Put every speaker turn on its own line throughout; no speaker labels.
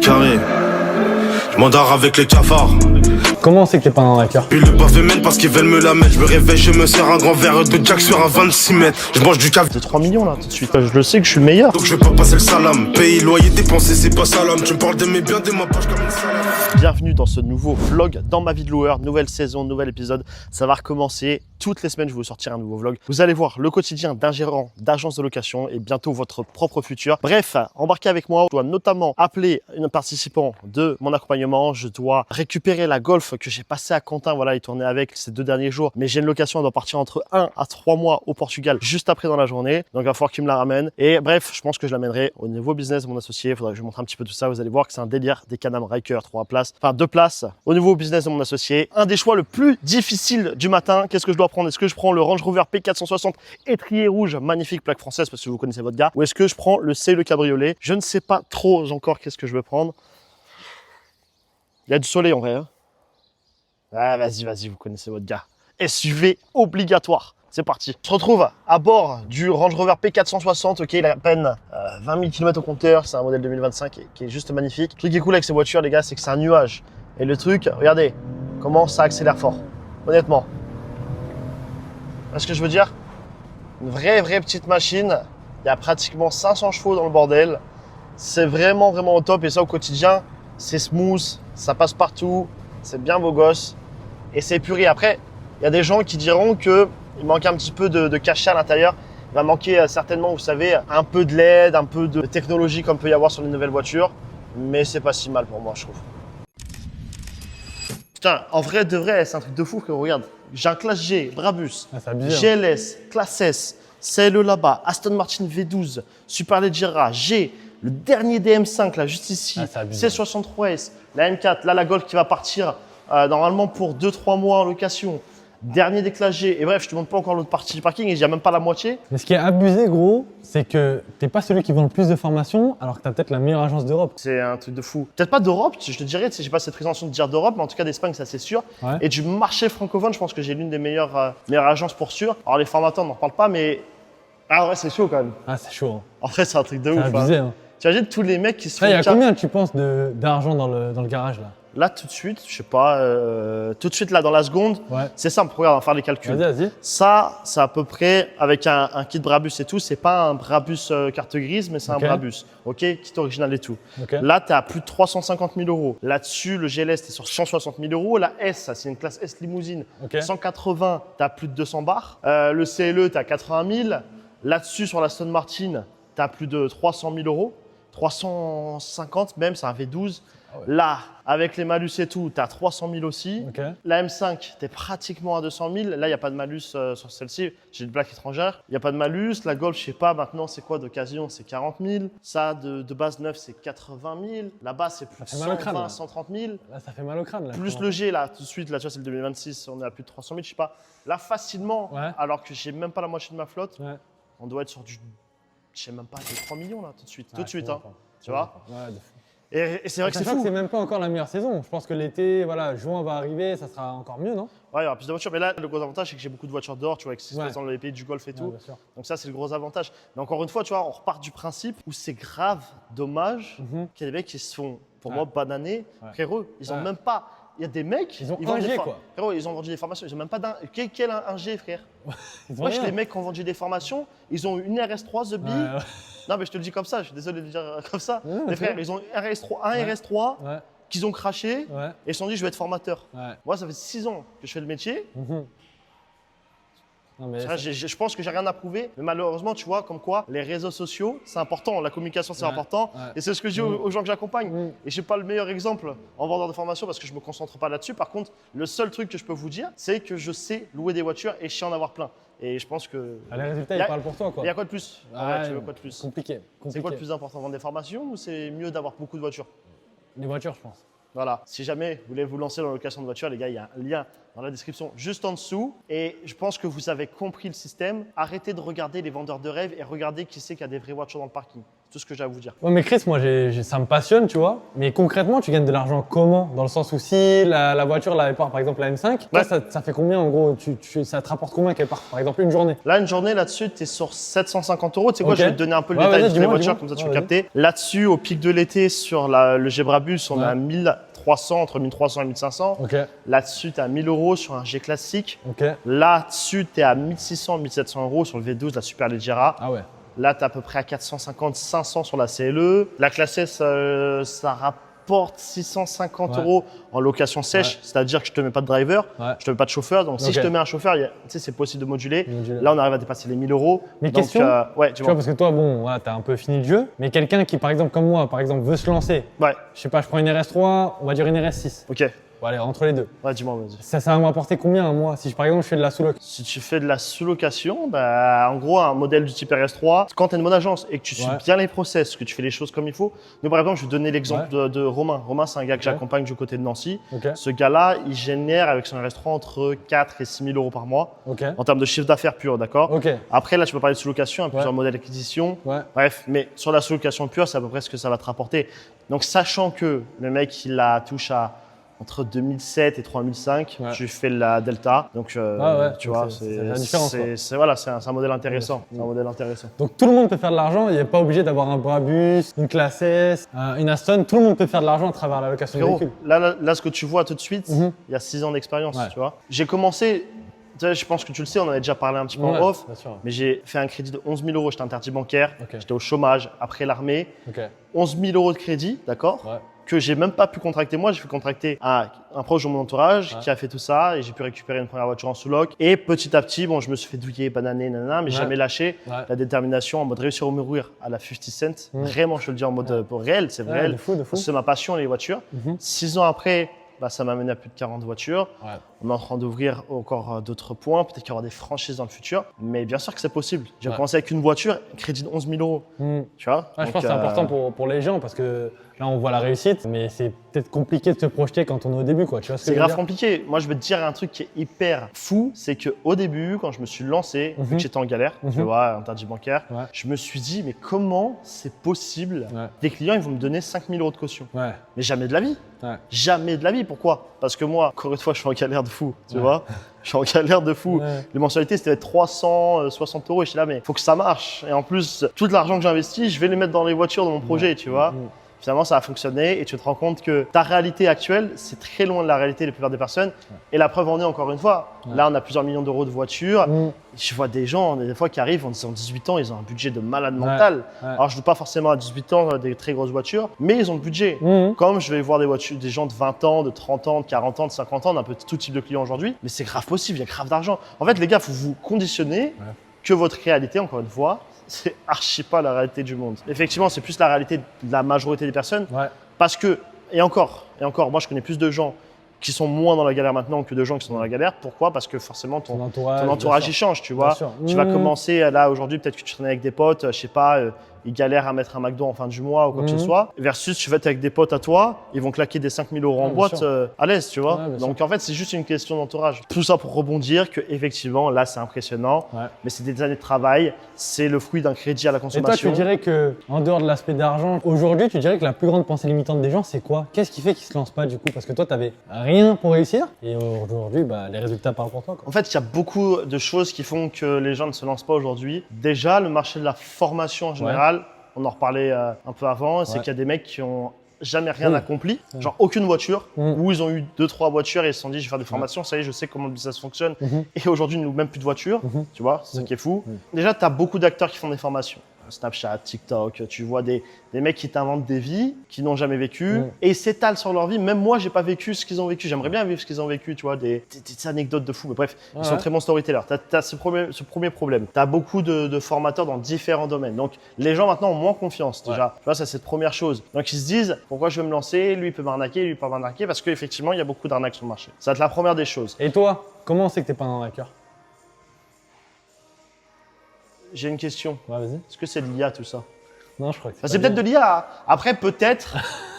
carré. Je m'endors avec les cafards.
Comment on sait que t'es pas un arnaqueur?
Puis le pavé mène parce qu'ils veulent me la mettre. Je me réveille, je me sers un grand verre de Jack sur un 26 mètres. Je mange du café
de 3 millions là tout de suite. Je le sais que je suis le meilleur.
donc je vais pas passer le salam. Payer, loyer, dépenser, c'est pas salam. Tu me parles de mes biens, de ma poche comme une salade.
Bienvenue dans ce nouveau vlog dans ma vie de loueur. Nouvelle saison, nouvel épisode. Ça va recommencer. Toutes les semaines, je vais vous sortir un nouveau vlog. Vous allez voir le quotidien d'un gérant d'agence de location et bientôt votre propre futur. Bref, embarquez avec moi. Je dois notamment appeler un participant de mon accompagnement. Je dois récupérer la Golf que j'ai passée à Quentin. Voilà, il tournait avec ces 2 derniers jours. Mais j'ai une location, elle doit partir entre 1 à 3 mois au Portugal, juste après dans la journée. Donc il va falloir qu'il me la ramène. Et bref, je pense que je l'amènerai au niveau business de mon associé. Il faudra que je vous montre un petit peu tout ça. Vous allez voir que c'est un délire. Des Can-Am Ryker, 3 places. Enfin, 2 places au niveau business de mon associé. Un des choix le plus difficile du matin. Qu'est-ce que je dois prendre? Est-ce que je prends le Range Rover P460 étrier rouge, magnifique plaque française parce que vous connaissez votre gars, ou est-ce que je prends le C, le cabriolet? Je ne sais pas trop encore qu'est-ce que je vais prendre. Il y a du soleil en vrai. Hein. Ah, vas-y, vous connaissez votre gars. SUV obligatoire. C'est parti. On se retrouve à bord du Range Rover P460. Ok, il a à peine 20 000 km au compteur. C'est un modèle 2025 qui est juste magnifique. Le truc qui est cool avec ces voitures, les gars, c'est que c'est un nuage. Et le truc, regardez comment ça accélère fort. Honnêtement. Vous voyez ce que je veux dire? Une vraie petite machine. Il y a pratiquement 500 chevaux dans le bordel. C'est vraiment au top. Et ça, au quotidien, c'est smooth. Ça passe partout. C'est bien beau gosse. Et c'est épuré. Après, il y a des gens qui diront qu'il manque un petit peu de cachet à l'intérieur. Il va manquer certainement, vous savez, un peu de LED, un peu de technologie comme peut y avoir sur les nouvelles voitures. Mais c'est pas si mal pour moi, je trouve. Putain, en vrai de vrai, c'est un truc de fou, frérot. Regarde, j'ai un classe G, Brabus, GLS, classe S, CLE là-bas, Aston Martin V12, Superleggera, G, le dernier DM5 là, juste ici, C63S, la M4, là la Golf qui va partir normalement pour 2-3 mois en location. Dernier des classes G. Et bref, je te montre pas encore l'autre partie du parking et il n'y a même pas la moitié.
Mais ce qui est abusé, gros, c'est que t'es pas celui qui vend le plus de formations alors que t'as peut-être la meilleure agence d'Europe.
C'est un truc de fou. Peut-être pas d'Europe, je te dirais, j'ai pas cette prétention de dire d'Europe, mais en tout cas d'Espagne, ça c'est sûr. Ouais. Et du marché francophone, je pense que j'ai l'une des meilleures agences pour sûr. Alors les formateurs, on n'en parle pas, mais. Ah ouais, c'est chaud quand même.
Ah, c'est chaud. Hein.
En vrai, c'est un truc de ouf.
C'est abusé, hein.
Tu imagines tous les mecs qui se font.
Il y a combien, tu penses, d'argent dans le garage là?
Là, tout de suite, je sais pas, tout de suite là dans la seconde, ouais. C'est simple, regarde, on va faire les calculs.
Vas-y.
Ça, c'est à peu près, avec un kit Brabus et tout, c'est pas un Brabus carte grise, mais c'est un Brabus, ok, kit original et tout. Okay. Là, tu es à plus de 350 000 euros. Là-dessus, le GLS, tu es sur 160 000 euros. La S, ça c'est une classe S limousine, 180, tu as plus de 200 bars. Le CLE, tu as 80 000. Là-dessus, sur la Aston Martin, tu as plus de 300 000 euros. 350 même, c'est un V12. Ah ouais. Là, avec les malus et tout, tu as 300 000 aussi. Okay. La M5, tu es pratiquement à 200 000. Là, il n'y a pas de malus sur celle-ci. J'ai une plaque étrangère. Il n'y a pas de malus. La Golf, je sais pas, maintenant, c'est quoi d'occasion? C'est 40 000. Ça, de base neuve, c'est 80 000. Là-bas, c'est plus de 120, 130 000.
Là, ça fait mal au crâne. Là,
plus le G, là, tout de suite, là, tu vois, c'est le 2026. On est à plus de 300 000, je sais pas. Là, facilement, alors que j'ai même pas la moitié de ma flotte, on doit être sur du, je sais même pas, des 3 millions, là, tout de suite. Tout de suite, hein. Tu vois?
Ouais, de fou.
Et c'est vrai que c'est fou.
C'est même pas encore la meilleure saison. Je pense que l'été, voilà, juin va arriver, ça sera encore mieux, non?
Ouais, il y aura plus de voitures. Mais là, le gros avantage, c'est que j'ai beaucoup de voitures dehors, tu vois, avec ce qui se passe dans les pays du Golfe et tout. Donc ça, c'est le gros avantage. Mais encore une fois, tu vois, on repart du principe où c'est grave dommage qu'il y ait des mecs qui se font, pour moi, bananer. Frérot, ils ont même pas. Il y a des mecs,
ils vendent des quoi.
Frérot, ils ont vendu des formations, ils ont même pas d'un. Quel un G, frère? Moi, les mecs qui ont vendu des formations, ils ont une RS3 The Bee. Non, mais je te le dis comme ça, je suis désolé de le dire comme ça. Les frères, ils ont un RS3 qu'ils ont craché et ils se sont dit, je vais être formateur. Moi, ça fait 6 ans que je fais le métier. Non, mais je pense que j'ai rien à prouver, mais malheureusement, tu vois, comme quoi les réseaux sociaux, c'est important, la communication, c'est important. Et c'est ce que je dis aux gens que j'accompagne. Et je n'ai pas le meilleur exemple en vendeur de formation parce que je ne me concentre pas là-dessus. Par contre, le seul truc que je peux vous dire, c'est que je sais louer des voitures et je sais en avoir plein. Et je pense que.
Les résultats, ils parlent pour toi, quoi.
Il y a quoi de plus? Tu veux quoi de plus?
Compliqué.
C'est quoi le plus important? Vendre des formations ou c'est mieux d'avoir beaucoup de voitures?
Les voitures, je pense.
Voilà, si jamais vous voulez vous lancer dans la location de voiture, les gars, il y a un lien dans la description juste en dessous. Et je pense que vous avez compris le système. Arrêtez de regarder les vendeurs de rêves et regardez qui c'est qui a des vraies voitures dans le parking. tout ce que j'ai à vous dire.
Ouais, mais Chris, moi, ça me passionne, tu vois. Mais concrètement, tu gagnes de l'argent comment? Dans le sens où si la voiture, par exemple, la M5, toi, ça fait combien en gros? Ça te rapporte combien qu'elle parte? Par exemple, une journée?
Là, une journée là-dessus, tu es sur 750 €. Tu sais quoi,
Ok.
je vais te donner un peu le
Ouais,
détail
vas-y,
de toutes les
dis-moi,
voitures,
dis-moi.
comme ça tu
Ouais,
peux
vas-y.
capter. Là-dessus, au pic de l'été, sur le Gebrabus, on est
Ouais.
à 1300, entre 1300 et 1500.
Ok,
Là-dessus, tu es à 1000 € sur un G classique.
ok.
Là-dessus, tu es à 1600, 1700 € sur le V12, la Super Leggera.
Ah ouais.
Là, tu es à peu près à 450, 500 sur la CLE. La classe S, ça rapporte 650
Ouais.
€ en location sèche,
Ouais.
c'est-à-dire que je te mets pas de driver,
Ouais.
je te mets pas de chauffeur. Donc, si
Ok.
je te mets un chauffeur, tu sais, c'est possible de moduler.
Moduler.
Là, on arrive à dépasser les 1000 €.
Mais
Donc,
question,
ouais,
Tu vois, parce que toi, bon, voilà, t'as un peu fini le jeu. Mais quelqu'un qui, par exemple, comme moi, par exemple, veut se lancer.
Ouais,
Je sais pas, je prends une RS3, on va dire une RS6.
ok.
Bon, allez, entre les deux.
Ouais, dis-moi, vas-y.
Ça va me rapporter combien un mois? Si, par exemple, je fais de la sous-loc.
Si tu fais de la sous-location, bah, en gros, un modèle du type RS3, quand tu es une bonne agence et que tu suis
Ouais.
bien les process, que tu fais les choses comme il faut. Nous, par exemple, je vais te donner l'exemple de Romain. Romain, c'est un gars que
Ok.
j'accompagne du côté de Nancy.
Ok,
Ce gars-là, il génère avec son RS3 entre 4 et 6 000 € par mois
ok,
en termes de chiffre d'affaires pur, d'accord?
ok.
Après, là, tu peux parler de sous-location, hein, plusieurs
Ouais.
modèles d'acquisition.
Ouais,
Bref, mais sur la sous-location pure, c'est à peu près ce que ça va te rapporter. Donc, sachant que le mec, il la touche à entre 2007 et 3005,
Ouais.
tu fais la Delta. Donc,
ouais,
tu
donc
vois,
c'est la différence, quoi.
voilà, c'est un modèle intéressant.
Ouais.
C'est un modèle intéressant.
donc tout le monde peut faire de l'argent, il n'est pas obligé d'avoir un Brabus, une classe S, une Aston, tout le monde peut faire de l'argent à travers la location de
Frérot,
véhicule.
là, ce que tu vois tout de suite,
Mhm.
il y a 6 ans d'expérience,
Ouais.
tu vois. J'ai commencé, tu sais, je pense que tu le sais, on en avait déjà parlé un petit peu
Ouais,
en off,
bien sûr.
mais j'ai fait un crédit de 11 000 €. J'étais interdit bancaire,
Ok.
j'étais au chômage après l'armée.
Ok,
11 000 € de crédit, d'accord,
ouais,
que j'ai même pas pu contracter moi. J'ai fait contracter à un proche de mon entourage
Ouais.
qui a fait tout ça et j'ai pu récupérer une première voiture en sous-loc. Et petit à petit, bon, je me suis fait douiller, bananer, nanana, mais
Ouais.
jamais lâché.
ouais.
La détermination en mode réussir au mourir à la 50 Cent.
Mm.
Vraiment, je te le dis en mode pour réel, c'est
Ouais,
réel.
de fou, de fou.
C'est ma passion, les voitures.
Mhm.
6 ans après, bah, ça m'a mené à plus de 40 voitures.
Ouais.
On est en train d'ouvrir encore d'autres points. Peut-être qu'il y aura des franchises dans le futur. Mais bien sûr que c'est possible. J'ai
Ouais.
commencé avec une voiture, crédit de 11 000 €.
Mhm.
Tu vois.
Ouais, je
Donc,
pense que c'est important pour les gens parce que là, on voit la réussite, mais c'est peut-être compliqué de se projeter quand on est au début, quoi. Tu vois ce que
C'est
je veux
grave
dire?
compliqué. Moi, je vais te dire un truc qui est hyper fou, c'est qu'au début, quand je me suis lancé, vu
Mhm.
que j'étais en galère, tu
Mhm.
vois, interdit bancaire,
Ouais.
je me suis dit, mais comment c'est possible?
Ouais.
Des clients, ils vont me donner 5 000 € de caution.
Ouais,
Mais jamais de la vie.
ouais.
Jamais de la vie. Pourquoi? Parce que moi, encore une fois, je suis en galère de fou, tu
Ouais.
vois. Je suis en galère de fou.
Ouais.
Les mensualités, c'était 360 € et je suis là, mais faut que ça marche. Et en plus, tout l'argent que j'ai investi, je vais les mettre dans les voitures de mon projet, tu vois.
Mhm.
Finalement, ça a fonctionné et tu te rends compte que ta réalité actuelle, c'est très loin de la réalité de la plupart des personnes. Et la preuve en est encore une fois.
Ouais.
Là, on a plusieurs millions d'euros de voitures.
Mhm.
Je vois des gens, des fois, qui arrivent, ils ont 18 ans, ils ont un budget de malade mental.
Ouais.
Alors, je ne veux pas forcément à 18 ans des très grosses voitures, mais ils ont le budget.
Mhm.
Comme je vais voir des voitures, des gens de 20 ans, de 30 ans, de 40 ans, de 50 ans, d'un peu tout type de clients aujourd'hui. Mais c'est grave possible, il y a grave d'argent. En fait, les gars, il faut vous conditionner
Ouais.
que votre réalité, encore une fois, c'est archi pas la réalité du monde. Effectivement, c'est plus la réalité de la majorité des personnes.
Ouais.
Parce que, et encore, moi je connais plus de gens qui sont moins dans la galère maintenant que de gens qui sont dans la galère. Pourquoi? Parce que forcément
Ton
ton
entourage.
entourage
bien
il
sûr.
change, tu vois.
Bien sûr.
Tu vas
Mhm.
commencer là aujourd'hui, peut-être que tu traînes avec des potes, je sais pas, ils galèrent à mettre un McDo en fin du mois ou quoi que ce
Mhm.
soit. Versus tu vas être avec des potes à toi, ils vont claquer des 5 000 € en
Ouais, bien
boîte
sûr.
à l'aise, tu vois.
Ouais, bien
Donc en fait, c'est juste une question d'entourage. Tout ça pour rebondir que effectivement là c'est impressionnant,
Ouais.
mais c'est des années de travail, c'est le fruit d'un crédit à la
Et toi,
consommation.
tu dirais que, en dehors de l'aspect d'argent, aujourd'hui, tu dirais que la plus grande pensée limitante des gens, c'est quoi? Qu'est-ce qui fait qu'ils se lancent pas du coup? Parce que toi, tu n'avais rien pour réussir, et aujourd'hui, bah, les résultats parlent pour toi, quoi.
En fait, il y a beaucoup de choses qui font que les gens ne se lancent pas aujourd'hui. Déjà, le marché de la formation en général, on en reparlait un peu avant, c'est
Ouais.
qu'il y a des mecs qui ont jamais rien
Oui.
accompli,
Ouais.
genre aucune voiture,
Mm.
ou ils ont eu 2-3 voitures et ils se sont dit je vais faire des formations, ça y est, je sais comment le business fonctionne.
Mhm.
Et aujourd'hui, ils n'ont même plus de voiture,
Mhm.
tu vois, c'est ça
Mm.
qui est fou.
Mm.
Déjà, tu as beaucoup d'acteurs qui font des formations. Snapchat, TikTok, tu vois des mecs qui t'inventent des vies qui n'ont jamais vécu
Mm.
et ils s'étalent sur leur vie. Même moi, j'ai pas vécu ce qu'ils ont vécu. J'aimerais bien vivre ce qu'ils ont vécu, tu vois, des anecdotes de fou. Mais bref, ils
Ouais.
sont très bons storytellers. Tu as ce premier problème. Tu as beaucoup de formateurs dans différents domaines. Donc, les gens maintenant ont moins confiance déjà. Tu vois, ça, c'est la première chose. Donc, ils se disent pourquoi je vais me lancer? Lui, il peut m'arnaquer, lui, il peut m'arnaquer parce qu'effectivement, il y a beaucoup d'arnaques sur le marché. Ça va être la première des choses.
Et toi, comment on sait que t'es pas un hacker?
J'ai une question.
Ouais, vas-y.
Est-ce que c'est de l'IA tout ça?
Non, je crois que
Enfin, c'est peut-être de l'IA. Après, peut-être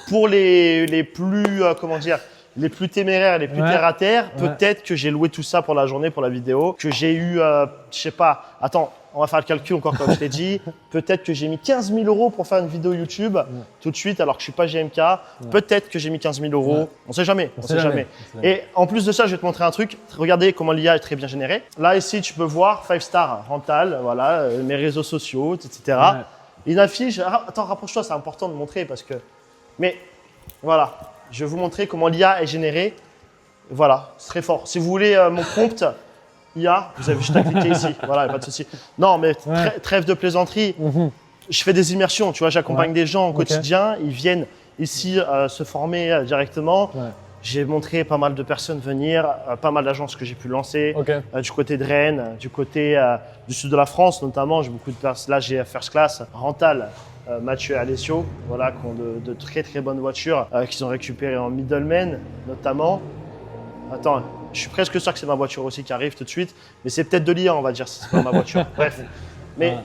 pour les plus, comment dire, les plus téméraires, les plus
Ouais.
terre à terre,
Ouais.
peut-être que j'ai loué tout ça pour la journée, pour la vidéo, que j'ai eu, je sais pas. Attends, on va faire le calcul encore comme je t'ai dit. Peut-être que j'ai mis 15 000 € pour faire une vidéo YouTube tout de suite alors que je suis pas GMK. Peut-être que j'ai mis 15 000 €.
Ouais.
On sait jamais. On sait jamais.
On sait jamais.
Et en plus de ça, je vais te montrer un truc. Regardez comment l'IA est très bien générée. Là, ici, tu peux voir 5 star rental, voilà, mes réseaux sociaux, etc.
Ouais.
Une affiche. Attends, rapproche-toi, c'est important de montrer parce que. Mais voilà, je vais vous montrer comment l'IA est générée. Voilà, c'est très fort. Si vous voulez mon prompt IA, vous avez juste à cliquer ici. Voilà, pas de souci. Non, mais trêve de plaisanterie. Je fais des immersions, tu vois, j'accompagne des gens au quotidien. Ils viennent ici se former directement.
Ouais.
J'ai montré pas mal de personnes venir, pas mal d'agences que j'ai pu lancer, du côté de Rennes, du côté du sud de la France notamment. J'ai beaucoup de personnes. Là, j'ai First Class, Rental, Mathieu et Alessio, voilà, qui ont de très très bonnes voitures qu'ils ont récupérées en middleman notamment. Attends, je suis presque sûr que c'est ma voiture aussi qui arrive tout de suite, mais c'est peut-être de l'IA, on va dire, si c'est pas ma voiture. Bref, mais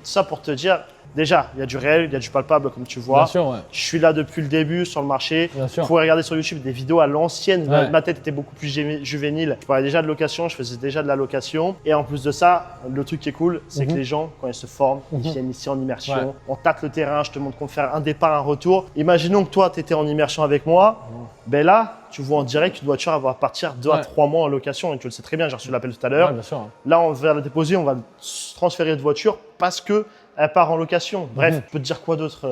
ça pour te dire, déjà, il y a du réel, il y a du palpable comme tu vois.
Bien sûr, ouais.
Je suis là depuis le début sur le marché.
Bien sûr.
Vous pouvez regarder sur YouTube des vidéos à l'ancienne.
Ouais.
Ma tête était beaucoup plus juvénile. Je parlais déjà de location, je faisais déjà de la location. Et en plus de ça, le truc qui est cool, c'est que les gens, quand ils se forment, ils viennent ici en immersion.
Ouais.
On tâte le terrain, je te montre comment faire un départ, un retour. Imaginons que toi, tu étais en immersion avec moi. Ben là, tu vois en direct qu'une voiture elle va partir 2 à 3 mois en location. Et tu le sais très bien, j'ai reçu l'appel tout à l'heure.
Ouais, bien sûr.
Là, on va la déposer, on va transférer de voiture parce que elle part en location. Bref, je peux te dire quoi d'autre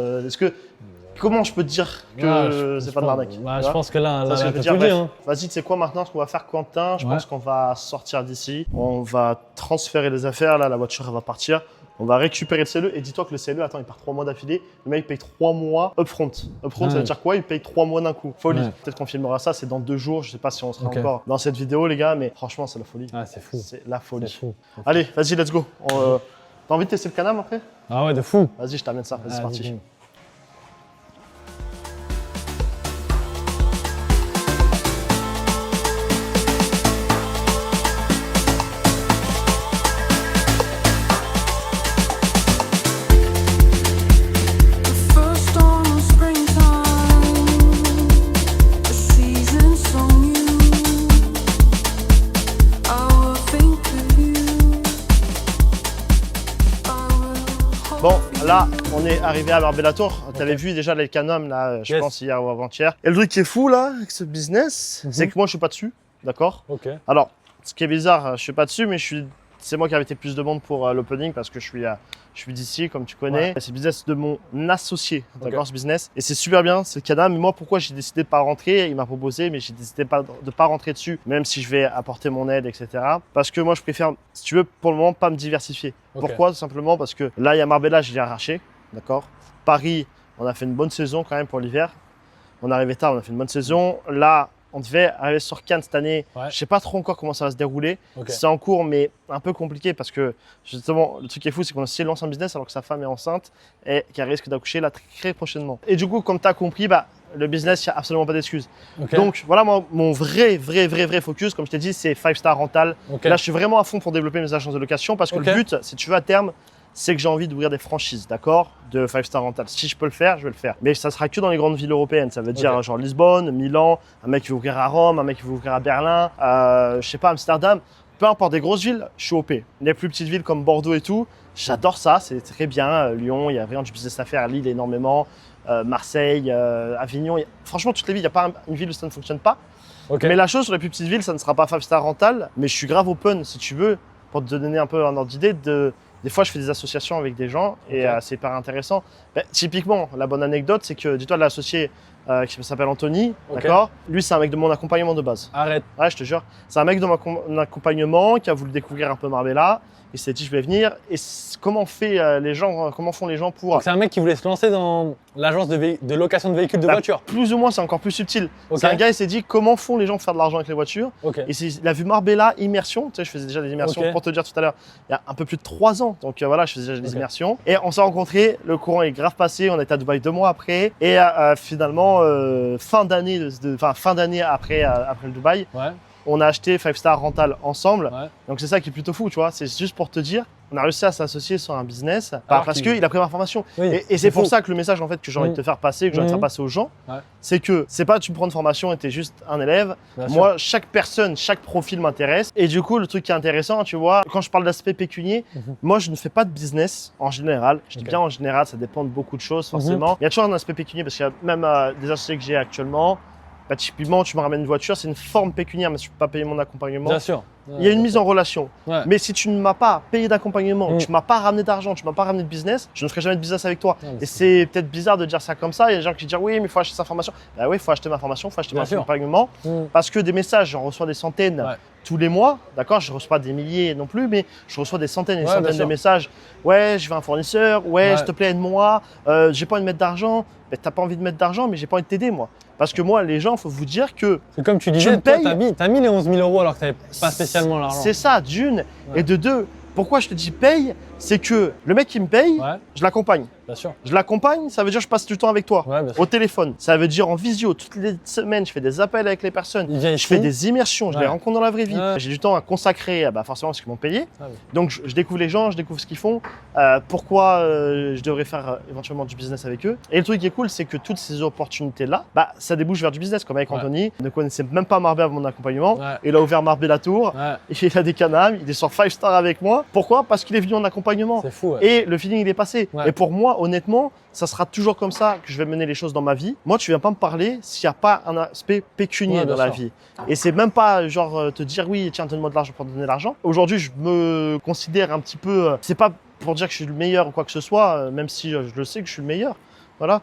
comment je peux te dire que c'est pas de l'arnaque?
Je pense que là,
Ça, ce que je veux
t'as
dire,
tout
bref.
dit, hein.
Vas-y, tu sais quoi maintenant, ce qu'on va faire, Quentin? Je pense qu'on va sortir d'ici. On va transférer les affaires. Là, la voiture, elle va partir. On va récupérer le CLE. Et dis-toi que le CLE, attends, il part 3 mois d'affilée. Le mec paye 3 mois upfront. Upfront, ça veut dire quoi? Il paye 3 mois d'un coup. Folie.
Ouais.
Peut-être qu'on filmera ça, c'est dans 2 jours. Je sais pas si on sera encore dans cette vidéo, les gars, mais franchement, c'est la folie.
Ah, c'est fou.
C'est la folie.
C'est fou.
Allez, vas-y, let's go. T'as envie de tester le Can-Am après?
Ah ouais, de fou.
Vas-y, je t'amène ça. Vas-y, c'est parti.
dis-moi.
First on the springtime, a season so new. I will think of you. I will
Bon, là, on est arrivé à Marbella Tour. Tu avais vu déjà les Can-Am, là, je
Yes.
pense, hier ou avant-hier. Et le truc qui est fou, là, avec ce business, c'est que moi, je suis pas dessus. D'accord?
Ok.
Alors, ce qui est bizarre, je suis pas dessus, mais c'est moi qui avais été plus de monde pour l'opening parce que je suis d'ici, comme tu connais. C'est le business de mon associé, d'accord, ce business. Et c'est super bien, c'est le Can-Am. Mais moi, pourquoi j'ai décidé de pas rentrer? Il m'a proposé, mais j'ai décidé de pas rentrer dessus, même si je vais apporter mon aide, etc. Parce que moi, je préfère, si tu veux, pour le moment, pas me diversifier.
Ok.
Pourquoi? Tout simplement parce que là, il y a Marbella, je l'ai arraché, d'accord. Paris, on a fait une bonne saison quand même pour l'hiver. On est arrivé tard, on a fait une bonne saison. Là, on devait arriver sur Cannes cette année.
Ouais.
Je sais pas trop encore comment ça va se dérouler.
Ok.
C'est en cours, mais un peu compliqué parce que justement, le truc qui est fou, c'est qu'on a aussi lancé un business alors que sa femme est enceinte et qu'elle risque d'accoucher là très prochainement. Et du coup, comme tu as compris, le business, il n'y a absolument pas d'excuses.
Ok.
Donc voilà, mon vrai focus, comme je t'ai dit, c'est 5 star rental.
Ok.
Là, je suis vraiment à fond pour développer mes agences de location parce que
Ok.
le but, si tu veux à terme, c'est que j'ai envie d'ouvrir des franchises, d'accord, de 5 star rental. Si je peux le faire, je vais le faire. Mais ça sera que dans les grandes villes européennes. Ça veut dire
Ok.
genre Lisbonne, Milan, un mec qui veut ouvrir à Rome, un mec qui veut ouvrir à Berlin, je sais pas, Amsterdam. Peu importe, des grosses villes, je suis OP. Les plus petites villes comme Bordeaux et tout, j'adore ça, c'est très bien. Lyon, il y a vraiment du business à faire. Lille, énormément. Marseille, Avignon. Franchement, toutes les villes, il n'y a pas une ville où ça ne fonctionne pas.
Ok.
Mais la chose sur les plus petites villes, ça ne sera pas 5 star rental, mais je suis grave open, si tu veux, pour te donner un peu un ordre d'idée. Des fois, je fais des associations avec des gens et
Ok.
c'est hyper intéressant. Typiquement, la bonne anecdote, c'est que dis-toi de l'associé qui s'appelle Anthony,
Ok.
d'accord. Lui, c'est un mec de mon accompagnement de base.
Arrête.
Ouais, je te jure. C'est un mec de mon accompagnement qui a voulu découvrir un peu Marbella. Il s'est dit, je vais venir. Et comment font les gens pour.
Donc c'est un mec qui voulait se lancer dans l'agence de location de véhicules de
Bah,
voiture.
Plus ou moins, c'est encore plus subtil.
Ok.
C'est un gars, il s'est dit, comment font les gens pour faire de l'argent avec les voitures.
Ok.
Et il a vu Marbella immersion. Tu sais, je faisais déjà des immersions
Ok.
pour te dire tout à l'heure, il y a un peu plus de 3 ans. Donc voilà, je faisais déjà des
Ok.
immersions. Et on s'est rencontrés, le courant est grave passé. On était à Dubaï 2 mois après. Et finalement, fin d'année après le Dubaï,
Ouais.
on a acheté 5 star rental ensemble.
Ouais.
Donc c'est ça qui est plutôt fou, tu vois. C'est juste pour te dire on a réussi à s'associer sur un business
Alors
parce
qu'il-
qu'il a pris ma formation.
Oui,
Et c'est pour
fou.
ça que le message en fait que j'ai envie de te faire passer, que j'ai envie de faire passer aux gens,
Ouais.
c'est que c'est pas tu prends une formation et t'es juste un élève.
Bien sûr.
Moi, chaque personne, chaque profil m'intéresse. Et du coup, le truc qui est intéressant, tu vois, quand je parle d'aspect pécunier, moi, je ne fais pas de business en général. Je dis
Ok.
bien en général, ça dépend de beaucoup de choses, forcément. Il y a toujours un aspect pécunier parce qu'il y a même des associés que j'ai actuellement. Bah, typiquement, tu me ramènes une voiture, c'est une forme pécuniaire, mais si je peux pas payer mon accompagnement.
Bien sûr.
Il y a une mise en relation.
Ouais.
Mais si tu ne m'as pas payé d'accompagnement,
Mm.
tu m'as pas ramené d'argent, tu m'as pas ramené de business, je ne ferai jamais de business avec toi.
Ouais, mais
Et c'est peut-être bizarre de dire ça comme ça. Il y a des gens qui disent oui, mais il faut acheter sa formation. Bah oui, il faut acheter ma formation, il faut acheter
Bien
mon
sûr.
accompagnement.
Mm.
Parce que des messages, j'en reçois des centaines
Ouais.
tous les mois. D'accord, je reçois pas des milliers non plus, mais je reçois des centaines et des
Ouais, bien
centaines de
sûr.
messages. Ouais, je veux un fournisseur. Ouais,
Ouais.
s'il te plaît, aide-moi. J'ai pas envie de mettre d'argent. Ben, t'as pas envie de mettre d'argent, mais j'ai pas envie de t'aider, moi. Parce que moi, les gens, faut vous dire que
C'est comme tu
me
disais, toi,
payes.
t'as mis les 11 000 euros alors que t'avais pas spécialement l'argent.
c'est ça, d'une.
Ouais.
Et de deux, pourquoi je te dis paye, c'est que le mec qui me paye,
Ouais,
je l'accompagne.
bien sûr.
Je l'accompagne, ça veut dire que je passe du temps avec toi.
Ouais, bien sûr.
Au téléphone, ça veut dire en visio, toutes les semaines, je fais des appels avec les personnes.
Il vient
Je
ici.
fais des immersions, je les
Ouais.
rencontre dans la vraie vie.
Ouais.
J'ai du temps à consacrer, bah forcément parce qu'ils m'ont payé.
Ah oui.
Donc je découvre les gens, je découvre ce qu'ils font, pourquoi je devrais faire éventuellement du business avec eux. Et le truc qui est cool, c'est que toutes ces opportunités-là, bah, ça débouche vers du business. Comme avec
Ouais.
Anthony, il ne connaissait même pas Marbé avant mon accompagnement.
Ouais.
Il a ouvert Marbé la Tour,
Ouais,
il a des canams, il est sur 5 stars avec moi. Pourquoi? Parce qu'il est venu en accompagnement.
c'est fou. Ouais.
Et le feeling, il est passé.
Ouais.
Et pour moi, honnêtement, ça sera toujours comme ça que je vais mener les choses dans ma vie. Moi, tu viens pas me parler s'il n'y a pas un aspect pécunier
Ouais,
dans
bien
la
sûr.
vie. Et c'est même pas genre te dire oui, tiens, donne-moi de l'argent pour te donner de l'argent. Aujourd'hui, je me considère un petit peu. C'est pas pour dire que je suis le meilleur ou quoi que ce soit, même si je le sais que je suis le meilleur. Voilà.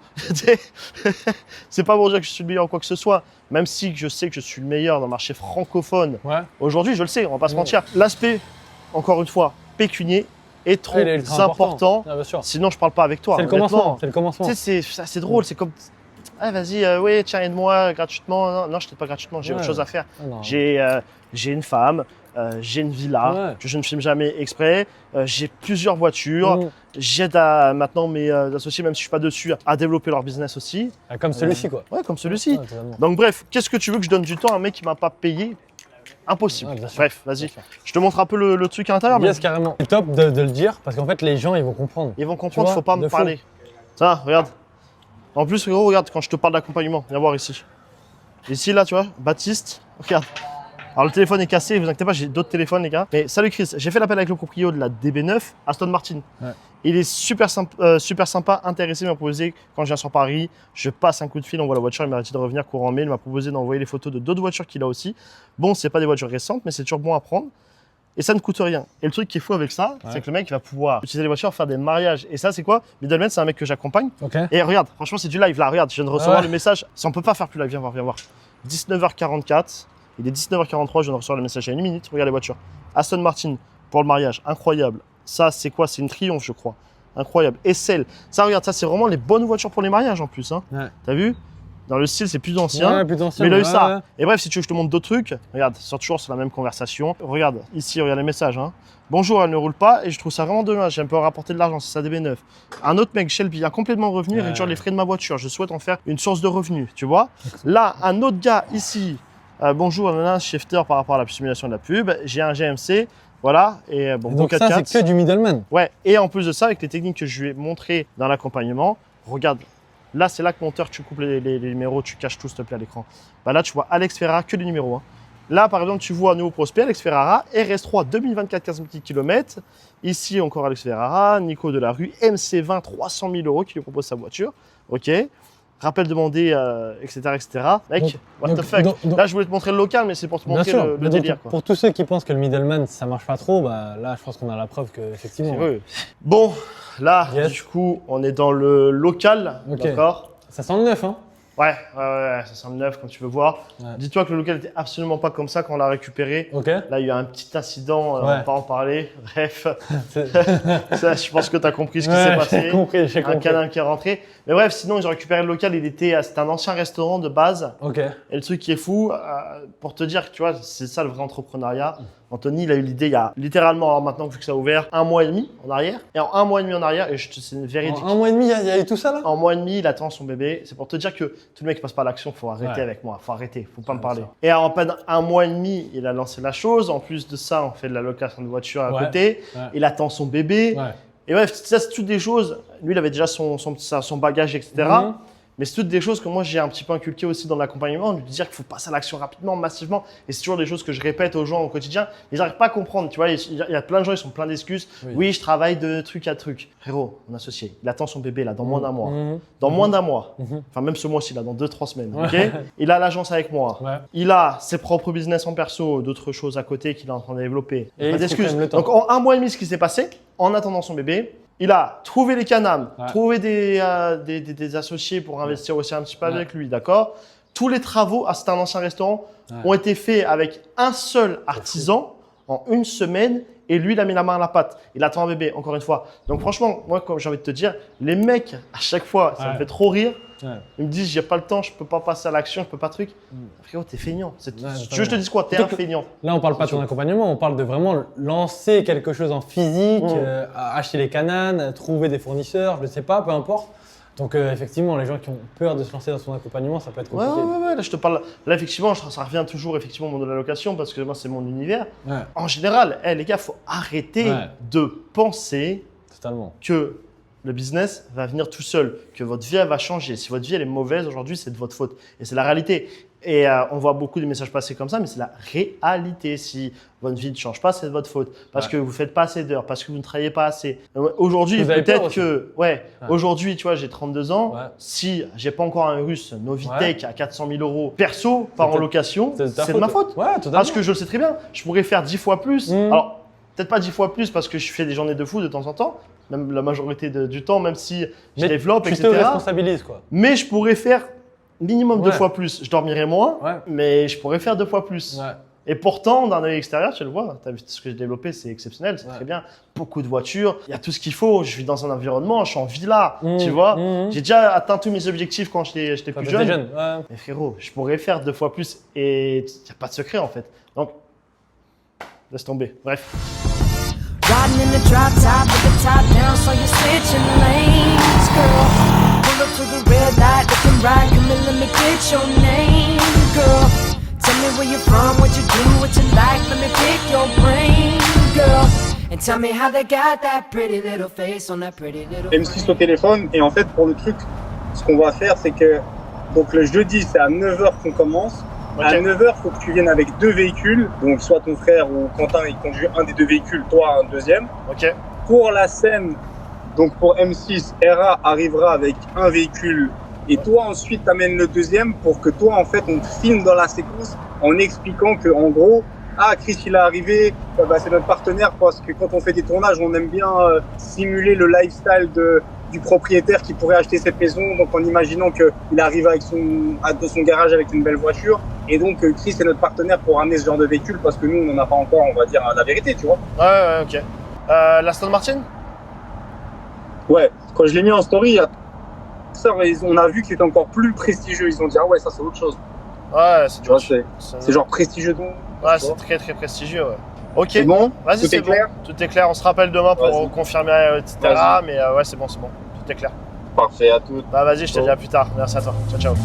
C'est pas pour dire que je suis le meilleur ou quoi que ce soit, même si je sais que je suis le meilleur dans le marché francophone.
Ouais.
Aujourd'hui, je le sais, on va pas se
Ouais.
mentir. L'aspect, encore une fois, pécunier est trop
Ouais, il est ultra
important.
Ah, bien sûr.
Sinon, je parle pas avec toi.
C'est le
honnêtement.
commencement. C'est le commencement.
Tu sais, c'est drôle. C'est comme. Ah, vas-y, oui, tiens, aide-moi gratuitement. Non, non, je t'aide pas gratuitement, j'ai
Ouais.
autre chose à faire.
Ah, non.
J'ai une femme, j'ai une villa
Ouais.
que je ne filme jamais exprès, j'ai plusieurs voitures.
Mm.
J'aide maintenant mes associés, même si je suis pas dessus, à développer leur business aussi.
Ah, comme celui-ci, quoi.
Ouais, comme celui-ci.
Ouais, totalement.
Donc, bref, qu'est-ce que tu veux que je donne du temps à un mec qui m'a pas payé? Impossible.
Ouais, bien sûr.
Bref,
Bien
vas-y.
sûr.
Je te montre un peu le truc à l'intérieur. mais
Yes, carrément. C'est top de le dire parce qu'en fait, les gens, ils vont comprendre.
Ils vont comprendre,
Tu vois,
faut pas
de
me
fou.
parler. Ça, regarde. En plus, gros, regarde, quand je te parle d'accompagnement, viens voir ici. Ici, là, tu vois, Baptiste, regarde. Alors, le téléphone est cassé, vous inquiétez pas, j'ai d'autres téléphones, les gars. Mais salut Chris, j'ai fait l'appel avec le proprio de la DB9, Aston Martin.
Ouais.
Il est super sympa, intéressé, il m'a proposé, quand je viens sur Paris, je passe un coup de fil, on voit la voiture, il m'a dit de revenir courant mail, il m'a proposé d'envoyer les photos de d'autres voitures qu'il a aussi. Bon, c'est pas des voitures récentes, mais c'est toujours bon à prendre. Et ça ne coûte rien. Et le truc qui est fou avec ça,
Ouais.
c'est que le mec il va pouvoir utiliser les voitures, faire des mariages. Et ça, c'est quoi? Middleman, c'est un mec que j'accompagne.
Ok.
Et regarde, franchement, c'est du live là. Regarde, je viens de recevoir
Ouais.
le message. Si on peut pas faire plus live, viens voir, viens voir. 19h44. Il est 19h43, je viens de recevoir le message il y a une minute. Regarde les voitures. Aston Martin pour le mariage, incroyable. Ça, c'est quoi? C'est une Triomphe, je crois. Incroyable. Et celle. Ça, regarde, ça, c'est vraiment les bonnes voitures pour les mariages en plus. Hein.
Ouais.
T'as vu? Dans le style, c'est plus ancien.
Ouais, plus ancien,
Mais il a eu
ouais,
ça.
ouais.
Et bref, si tu veux que je te montre d'autres trucs, regarde, c'est toujours sur la même conversation. Regarde, ici, regarde les messages. Hein. Bonjour, elle ne roule pas et je trouve ça vraiment dommage. J'aime pas rapporter de l'argent, c'est sa DB9. Un autre mec, Shelby, a complètement revenu et
Ouais.
réduire les frais de ma voiture. Je souhaite en faire une source de revenus, tu vois. Là, un autre gars ici, bonjour, un shifter par rapport à la simulation de la pub. J'ai un GMC, voilà. Et bon,
Et donc
bon
ça,
4x4.
c'est que du middleman.
Ouais, et en plus de ça, avec les techniques que je lui ai montrées dans l'accompagnement, regarde, là c'est là que monteur, tu coupes les numéros, tu caches tout s'il te plaît à l'écran. Bah là tu vois Alex Ferrara, que les numéros. Hein. Là par exemple tu vois un nouveau prospect, Alex Ferrara, RS3 2024 15 000 km. Ici encore Alex Ferrara, Nico Delarue, MC20 300 000 euros qui lui propose sa voiture. Ok. Rappel demandé, etc., etc. Mec,
Donc-
what
donc-
the fuck.
donc-
Là je voulais te montrer le local, mais c'est pour te
Bien
montrer
sûr.
le
Mais donc,
délire. Quoi.
pour tous ceux qui pensent que le middleman, ça marche pas trop, bah là, je pense qu'on a la preuve que effectivement.
C'est vrai. Bon, là,
Yes.
du coup, on est dans le local,
Ok.
d'accord?
Ça sent le neuf, hein.
Ouais, ça sent le neuf quand tu veux voir.
Ouais.
Dis-toi que le local était absolument pas comme ça quand on l'a récupéré.
Ok.
Là, il y a eu un petit incident, on
Ouais.
va pas en parler. Bref,
C'est-
ça, je pense que tu as compris ce qui
Ouais,
s'est
j'ai
passé.
compris, j'ai
Un
compris.
canin qui est rentré. Mais bref, sinon, ils ont récupéré le local. C'était un ancien restaurant de base.
Ok.
Et le truc qui est fou, pour te dire que tu vois, c'est ça le vrai entrepreneuriat. Anthony, il a eu l'idée il y a littéralement, alors maintenant vu que ça a ouvert, 1 mois et demi en arrière. Et en 1 mois et demi en arrière, et c'est véridique.
En 1 mois et demi, il y a eu tout ça là?
En mois et demi, il attend son bébé. C'est pour te dire que tout le mec qui passe par l'action, faut arrêter
Ouais.
avec moi. Faut arrêter, faut pas me
Ouais,
parler.
ça.
Et en peine 1 mois et demi, il a lancé la chose. En plus de ça, on fait de la location de voiture à
Ouais.
côté.
Ouais.
Il attend son bébé.
Ouais.
Et bref, ça, c'est toutes des choses. Lui, il avait déjà son bagage, etc.
Mhm.
Mais c'est toutes des choses que moi, j'ai un petit peu inculqué aussi dans l'accompagnement, de lui dire qu'il faut passer à l'action rapidement, massivement. Et c'est toujours des choses que je répète aux gens au quotidien. Ils n'arrivent pas à comprendre, tu vois. Il y a plein de gens, ils sont pleins d'excuses.
Oui.
Oui, je travaille de truc à truc. Frérot, mon associé, il attend son bébé là, dans moins d'un mois.
Mhm.
Dans moins d'un mois.
Mhm.
Enfin, même ce mois-ci, là, dans 2-3 semaines.
Ouais.
ok il a l'agence avec moi.
Ouais.
Il a ses propres business en perso, d'autres choses à côté qu'il est en train de développer.
Et
Pas
il faut
d'excuses.
quand même le temps.
Donc, en 1 mois et demi, ce qui s'est passé, en attendant son bébé, il a trouvé les canams,
Ouais.
trouvé des associés pour investir aussi un petit peu
Ouais.
avec lui, d'accord? Tous les travaux, c'était un ancien restaurant,
Ouais.
ont été faits avec un seul artisan en 1 semaine. Et lui, il a mis la main à la pâte. Il attend un bébé, encore une fois. Donc franchement, moi, comme j'ai envie de te dire, les mecs, à chaque fois, ça me
Ouais.
fait trop rire.
Ouais.
Ils me disent, j'ai pas le temps, je peux pas passer à l'action, je peux pas truc.
Mm.
Frérot, t'es feignant.
Ouais,
Tu veux que je te
totalement.
dise quoi? T'es
Donc,
un feignant.
Là, on parle pas de ton accompagnement, on parle de vraiment lancer quelque chose en physique,
Mm.
acheter les cananes, trouver des fournisseurs, je sais pas, peu importe. Donc effectivement, les gens qui ont peur de se lancer dans son accompagnement, ça peut être
Ouais,
compliqué.
ouais, ouais, là je te parle. Là, effectivement, ça revient toujours effectivement au monde de la location parce que moi, c'est mon univers.
Ouais,
En général, les gars, faut arrêter
Ouais.
de penser
totalement.
que le business va venir tout seul, que votre vie elle va changer. Si votre vie elle est mauvaise aujourd'hui, c'est de votre faute. Et c'est la réalité. Et on voit beaucoup de messages passer comme ça, mais c'est la réalité. Si votre vie ne change pas, c'est de votre faute. Parce
Ouais.
que vous ne faites pas assez d'heures, parce que vous ne travaillez pas assez. Aujourd'hui,
Vous avez peur
peut-être
aussi.
que… Ouais, aujourd'hui, tu vois, j'ai 32 ans.
Ouais.
Si j'ai pas encore un russe Novitec
Ouais.
à 400 000 euros perso par en
peut-être-
location,
ta
c'est de ma faute.
Ouais, totalement.
Parce que je le sais très bien, je pourrais faire 10 fois plus.
Mhm.
Alors, peut-être pas 10 fois plus parce que je fais des journées de fou de temps en temps, même la majorité du temps, même si je
Mais
développe,
tu te
etc.
responsabilises, quoi.
Mais je pourrais faire minimum 2
Ouais.
fois plus. Je dormirai moins,
Ouais.
mais je pourrais faire 2 fois plus.
Ouais.
Et pourtant, d'un œil extérieur, tu le vois, tu as vu ce que j'ai développé, c'est exceptionnel, c'est
Ouais.
très bien. Beaucoup de voitures, il y a tout ce qu'il faut. Je vis dans un environnement, je suis en villa,
Mhm.
tu vois.
Mhm.
J'ai déjà atteint tous mes objectifs quand j'étais
Quand
plus
t'étais
jeune.
jeune. Ouais.
Mais frérot, je pourrais faire 2 fois plus et il n'y a pas de secret en fait. Donc, laisse tomber. Bref.
Riding in the drop top with the top down, so you're switching lanes, girl. Pull up to the red light, looking right, come and let me get your name, girl. Tell me where you're from, what you do, what you like, let me pick your brain, girl. And tell me how they got that pretty little face on that pretty little
M6 au téléphone. Et en fait, pour le truc, ce qu'on va faire, c'est que donc le jeudi, c'est à 9h qu'on commence.
Ok.
À 9h, il faut que tu viennes avec 2 véhicules. Donc, soit ton frère ou Quentin, il conduit un des 2 véhicules, toi un deuxième.
Ok.
Pour la scène, donc pour M6, Hera arrivera avec un véhicule. Et toi, ensuite, t'amènes le deuxième pour que toi, en fait, on te filme dans la séquence en expliquant que, en gros, ah, Chris, il est arrivé, bah, c'est notre partenaire parce que quand on fait des tournages, on aime bien simuler le lifestyle du propriétaire qui pourrait acheter cette maison. Donc, en imaginant qu'il arrive avec de son garage avec une belle voiture. Et donc, Chris est notre partenaire pour amener ce genre de véhicule parce que nous, on n'en a pas encore, on va dire, la vérité, tu vois.
Ouais, ok. L'Aston Martin?
Ouais, quand je l'ai mis en story, il y a ça, on a vu qu'il était encore plus prestigieux. Ils ont dit, ah ouais, ça, c'est autre chose.
Ouais, c'est
Tu vois, c'est genre prestigieux. Donc,
Ouais,
tu
c'est
vois.
très très prestigieux. Ouais. Ok.
C'est bon?
Vas-y,
Tout
c'est
est
bon.
clair?
Tout est clair. On se rappelle demain pour
Vas-y.
confirmer, etc.
Vas-y.
Mais ouais, c'est bon, c'est bon. Tout est clair.
Parfait, à toutes.
Bah, vas-y, je te
Bon.
dis à plus tard. Merci à toi. Ciao, ciao.